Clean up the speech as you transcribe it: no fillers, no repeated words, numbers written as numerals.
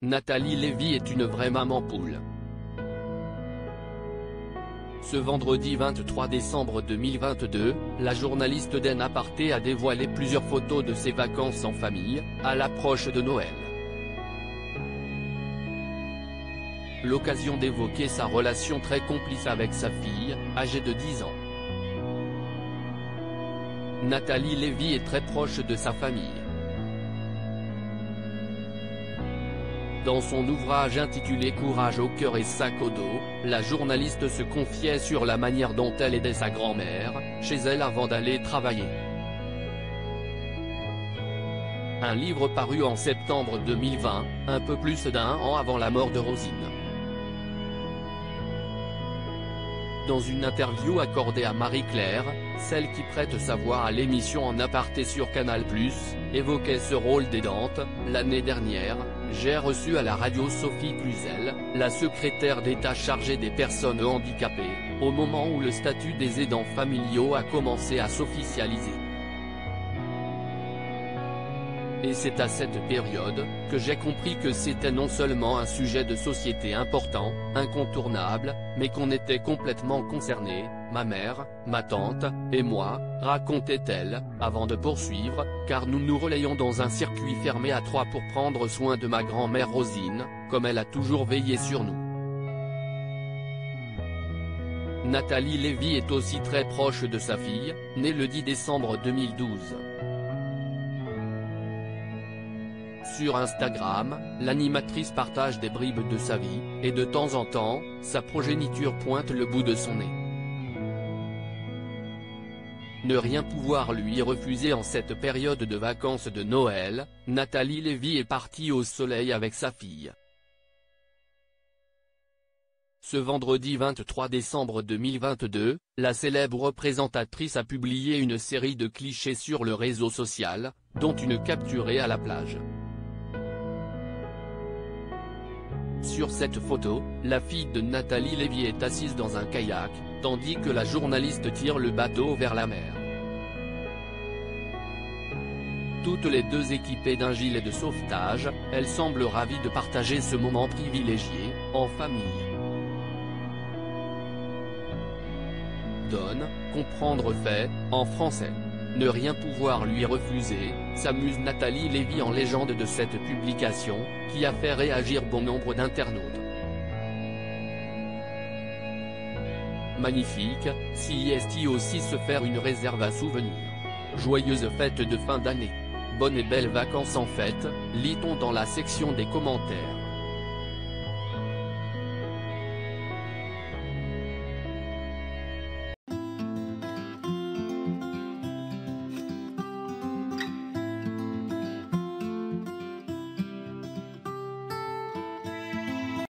Nathalie Lévy est une vraie maman poule. Ce vendredi 23 décembre 2022, la journaliste d'En Aparté a dévoilé plusieurs photos de ses vacances en famille, à l'approche de Noël. L'occasion d'évoquer sa relation très complice avec sa fille, âgée de 10 ans. Nathalie Lévy est très proche de sa famille. Dans son ouvrage intitulé Courage au cœur et sac au dos, la journaliste se confiait sur la manière dont elle aidait sa grand-mère, chez elle avant d'aller travailler. Un livre paru en septembre 2020, un peu plus d'un an avant la mort de Rosine. Dans une interview accordée à Marie-Claire, celle qui prête sa voix à l'émission En Aparté sur Canal+, évoquait ce rôle d'aidante. L'année dernière, j'ai reçu à la radio Sophie Cluzel, la secrétaire d'État chargée des personnes handicapées, au moment où le statut des aidants familiaux a commencé à s'officialiser. Et c'est à cette période, que j'ai compris que c'était non seulement un sujet de société important, incontournable, mais qu'on était complètement concernés, ma mère, ma tante, et moi, racontait-elle, avant de poursuivre, car nous nous relayons dans un circuit fermé à trois pour prendre soin de ma grand-mère Rosine, comme elle a toujours veillé sur nous. Nathalie Lévy est aussi très proche de sa fille, née le 10 décembre 2012. Sur Instagram, l'animatrice partage des bribes de sa vie, et de temps en temps, sa progéniture pointe le bout de son nez. Ne rien pouvoir lui refuser en cette période de vacances de Noël, Nathalie Lévy est partie au soleil avec sa fille. Ce vendredi 23 décembre 2022, la célèbre présentatrice a publié une série de clichés sur le réseau social, dont une capturée à la plage. Sur cette photo, la fille de Nathalie Lévy est assise dans un kayak, tandis que la journaliste tire le bateau vers la mer. Toutes les deux équipées d'un gilet de sauvetage, elles semblent ravies de partager ce moment privilégié, en famille. Donne, comprendre fait, en français. Ne rien pouvoir lui refuser, s'amuse Nathalie Lévy en légende de cette publication, qui a fait réagir bon nombre d'internautes. Magnifique, si est aussi se faire une réserve à souvenir. Joyeuse fête de fin d'année. Bonnes et belles vacances en fête, lit-on dans la section des commentaires.